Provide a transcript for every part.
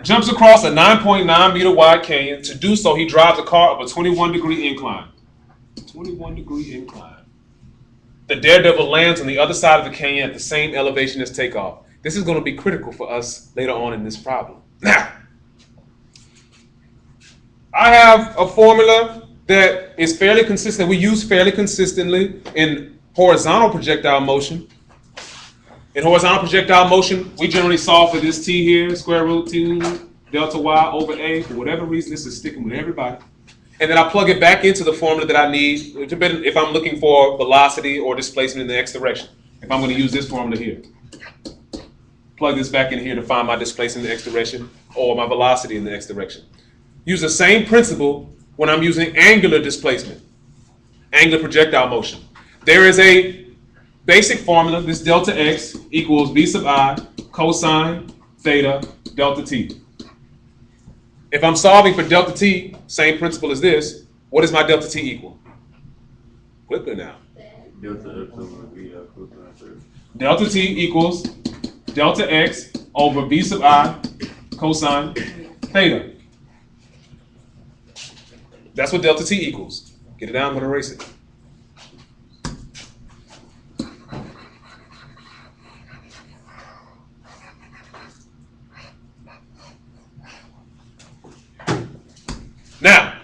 jumps across a 9.9 meter wide canyon. To do so, he drives a car up a 21-degree incline. 21-degree incline. The Daredevil lands on the other side of the canyon at the same elevation as takeoff. This is going to be critical for us later on in this problem. Now, I have a formula that is fairly consistent. We use fairly consistently in horizontal projectile motion. In horizontal projectile motion, we generally solve for this t here, square root 2 delta y over a. For whatever reason, this is sticking with everybody. And then I plug it back into the formula that I need if I'm looking for velocity or displacement in the x direction. If I'm going to use this formula here. Plug this back in here to find my displacement in the x direction or my velocity in the x direction. Use the same principle when I'm using angular displacement, angular projectile motion. There is a basic formula, this delta x equals v sub I cosine theta delta t. If I'm solving for delta t, same principle as this, what does my delta t equal? Flip it now. Delta t equals delta x over v sub I cosine theta. That's what delta t equals. Get it down, I'm going to erase it. Now,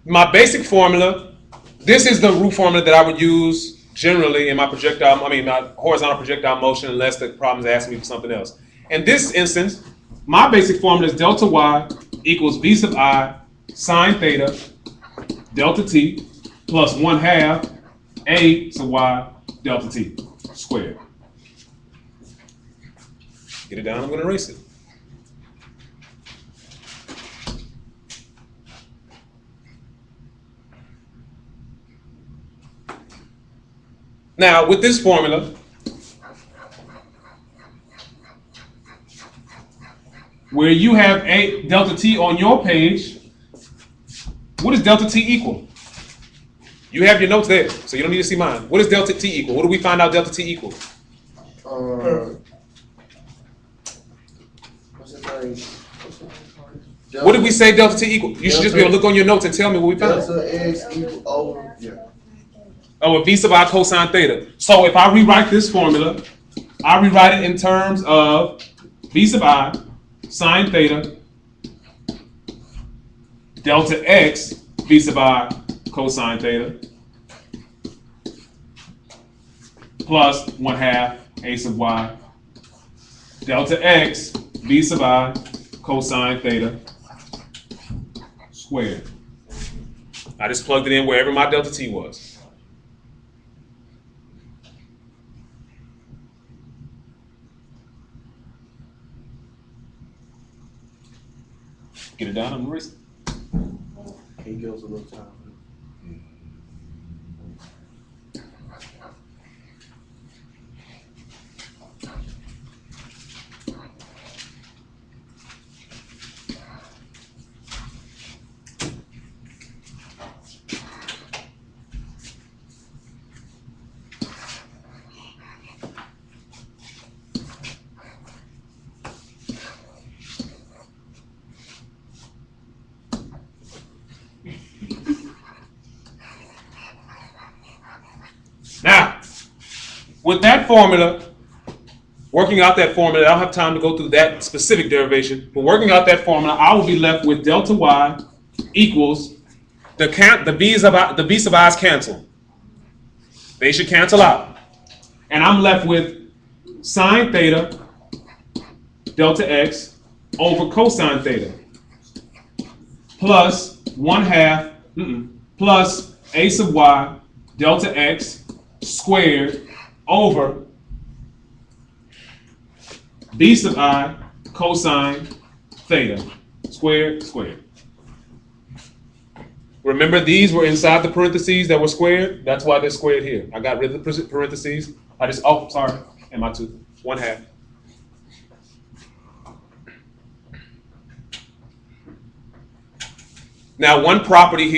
my basic formula, this is the root formula that I would use generally in my my horizontal projectile motion unless the problem is asking me for something else. In this instance, my basic formula is delta y equals v sub I sine theta delta t plus 1/2 a sub y delta t squared. Get it down, I'm going to erase it. Now, with this formula, where you have a delta t on your page, what does delta t equal? You have your notes there, so you don't need to see mine. What does delta t equal? What do we find out delta t equal? What did we say delta t equal? You should just be able to look on your notes and tell me what we found. Delta x equal over, Oh, v sub I cosine theta. So if I rewrite this formula, I rewrite it in terms of v sub I sine theta delta x v sub I cosine theta plus 1/2 a sub y delta x v sub I cosine theta squared. I just plugged it in wherever my delta t was. Get it down on the wrist. He goes a little time. Now, with that formula, working out that formula, I don't have time to go through that specific derivation, but working out that formula, I will be left with delta y equals the v sub i's cancel. They should cancel out. And I'm left with sine theta delta x over cosine theta plus 1/2 plus a sub y delta x squared over v sub I cosine theta squared. Remember, these were inside the parentheses that were squared. That's why they're squared here. I got rid of the parentheses. And my 2, 1/2. Now, one property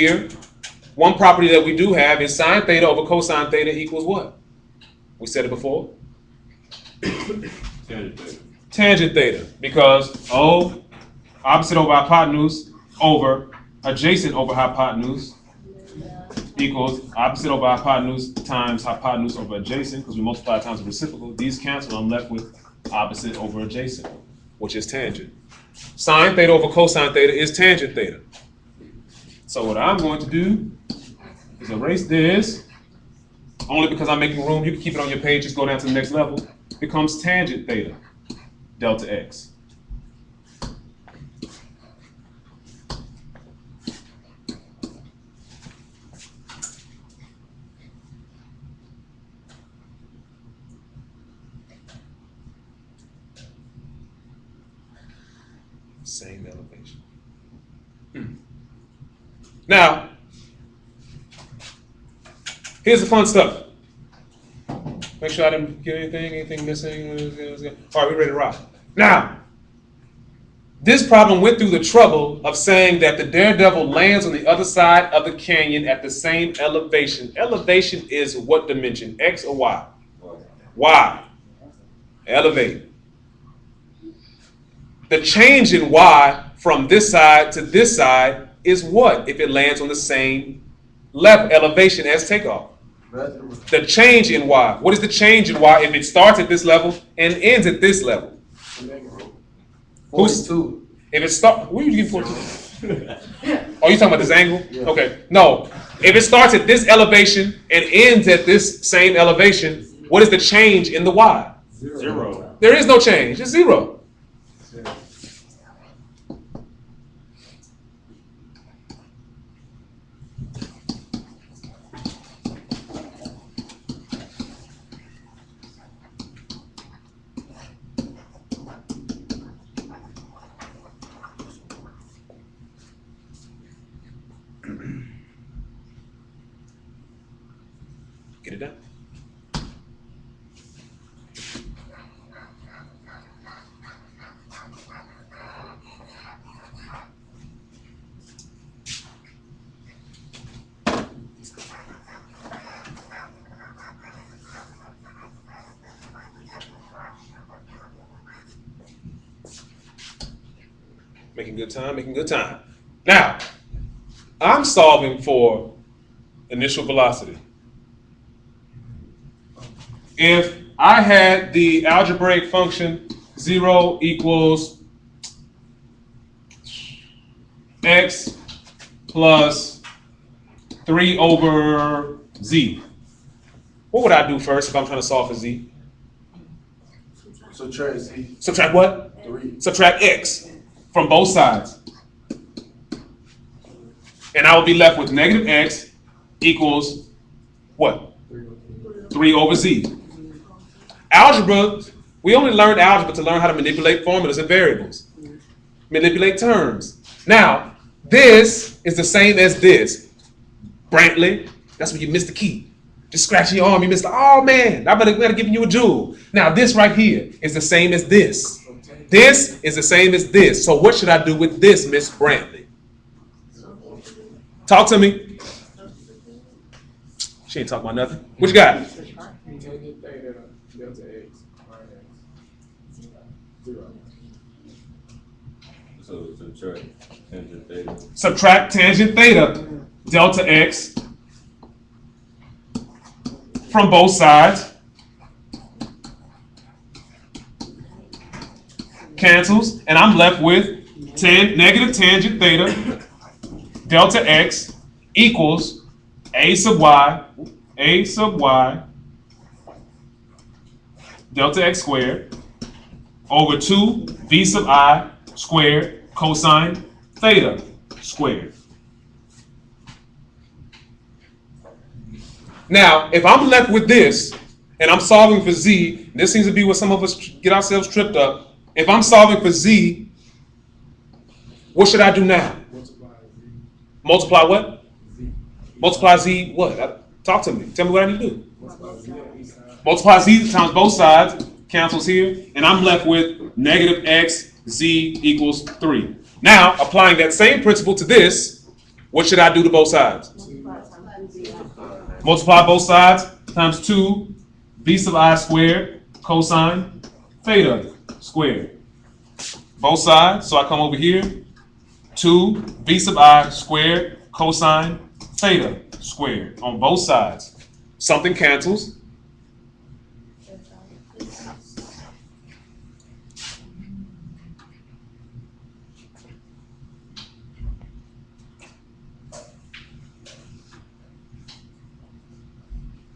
that we do have is sine theta over cosine theta equals what? We said it before. tangent theta, because O opposite over hypotenuse over adjacent over hypotenuse equals opposite over hypotenuse times hypotenuse over adjacent, because we multiply times the reciprocal. These cancel, I'm left with opposite over adjacent, which is tangent. Sine theta over cosine theta is tangent theta. So what I'm going to do is erase this, only because I'm making room. You can keep it on your page, just go down to the next level. It becomes tangent theta, delta x. Same elevation. Now, here's the fun stuff. Make sure I didn't get anything missing. All right, we ready to rock. Now, this problem went through the trouble of saying that the Daredevil lands on the other side of the canyon at the same elevation. Elevation is what dimension? X or Y? Y. Elevate. The change in Y from this side to this side is what if it lands on the same level elevation as takeoff? The change in Y. What is the change in Y if it starts at this level and ends at this level? 42. If it starts, where are you getting 42? Oh, you talking about this angle? Yeah. Okay. No. If it starts at this elevation and ends at this same elevation, what is the change in the Y? Zero. There is no change. It's zero. Get it done. Making good time, making good time. Now, I'm solving for initial velocity. If I had the algebraic function 0 equals x plus 3 over z, what would I do first if I'm trying to solve for z? Subtract z. Subtract what? 3. Subtract x from both sides. And I will be left with negative x equals what? 3 over z. Algebra, we only learned algebra to learn how to manipulate formulas and variables. Manipulate terms. Now, this is the same as this. Brantley, that's when you missed the key. Just scratching your arm, you missed the, oh man, I better give you a jewel. Now, this right here is the same as this. This is the same as this. So what should I do with this, Miss Brantley? Talk to me. She ain't talking about nothing. What you got? So subtract tangent theta. Subtract tangent theta, delta x, from both sides. Cancels, and I'm left with negative tangent theta, delta x, equals a sub y, delta x squared, over 2 v sub I squared cosine theta squared. Now, if I'm left with this, and I'm solving for z, this seems to be where some of us get ourselves tripped up. If I'm solving for z, what should I do now? Multiply what? Z. Multiply z what? Talk to me. Tell me what I need to do. Multiply z times both sides, cancels here, and I'm left with negative x z equals 3. Now, applying that same principle to this, what should I do to both sides? Multiply both sides times 2 v sub I squared cosine theta squared. Both sides, so I come over here. 2 v sub I squared cosine theta squared on both sides. Something cancels.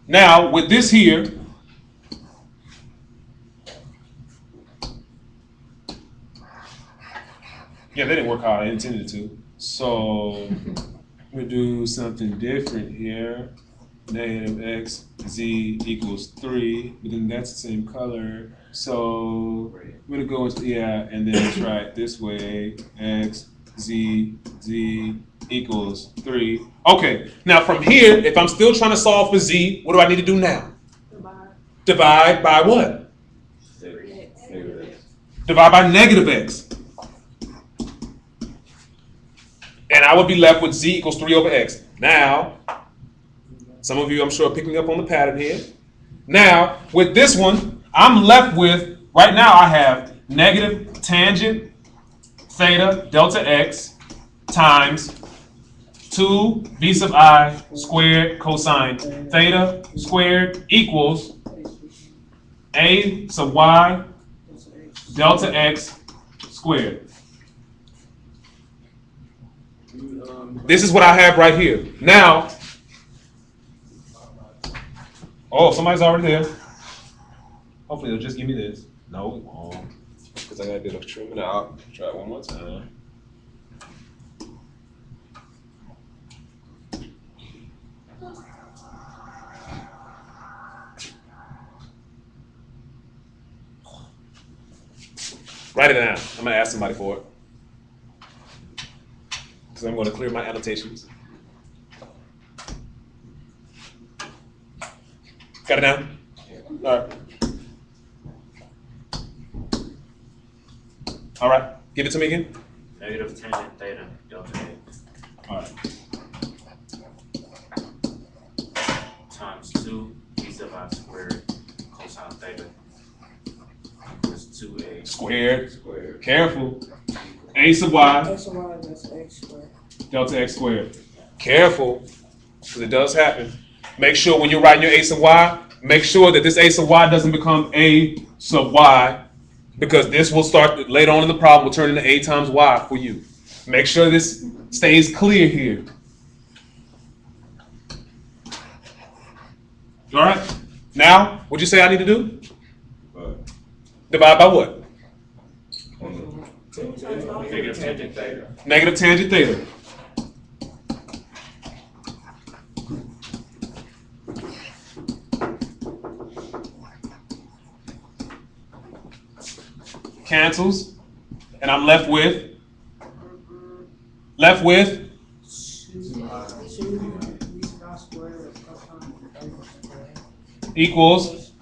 Now, with this here, yeah, they didn't work how I intended to. So, we'll do something different here. Negative x z equals 3, but then that's the same color. So, we're going to go into, yeah, and then let's write this way, x z equals 3. Okay, now from here, if I'm still trying to solve for z, what do I need to do now? Divide by what? Negative x. Divide by negative x. And I would be left with z equals 3 over x. Now, some of you I'm sure are picking up on the pattern here. Now, with this one, I'm left with, right now I have negative tangent theta delta x times 2 v sub I squared cosine theta squared equals a sub y delta x squared. This is what I have right here. Now, oh, somebody's already there. Hopefully they'll just give me this. No, it won't. Because I got to do the trim it out. Try it one more time. Write it down. I'm going to ask somebody for it. Because I'm going to clear my annotations. Got it down? All right. All right. Give it to me again. Negative tangent theta delta x. All right. Times 2 v sub I squared cosine theta equals 2a Squared. Squared. Careful. A sub y X and Y, that's X squared. delta x squared. Careful, because it does happen. Make sure when you're writing your a sub y, make sure that this a sub y doesn't become a sub y, because this will start later on in the problem will turn into a times y for you. Make sure this stays clear here. All right. Now, what'd you say I need to do? Divide by what? negative tangent theta. Negative tangent theta. Cancels, and I'm left with equals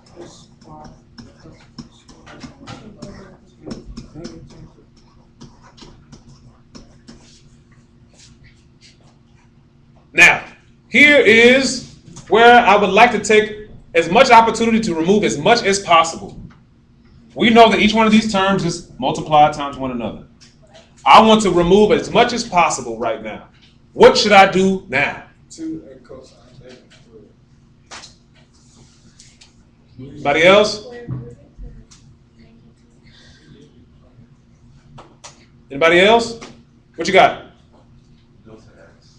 now. Here is where I would like to take as much opportunity to remove as much as possible. We know that each one of these terms is multiplied times one another. I want to remove as much as possible right now. What should I do now? 2 cosine theta. Anybody else? Anybody else? What you got? Delta x.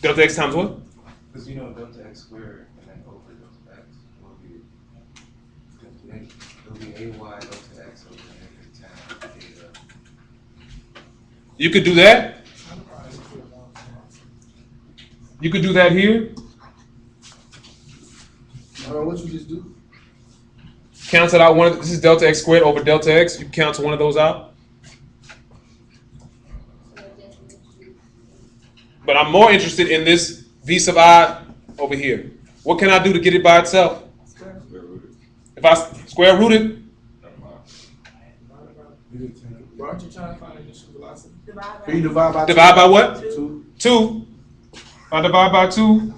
Delta x times what? Because you know delta x squared and then over delta x will be ay delta x over negative tan theta. You could do that. You could do that here. What you just do? Cancel out one of this is delta x squared over delta x. You cancel one of those out. But I'm more interested in this v sub I over here. What can I do to get it by itself? Square root. If I square root it, Never mind. Bro, aren't you trying to find initial velocity? Can you divide by divide by what? 2? 2. If I divide by 2,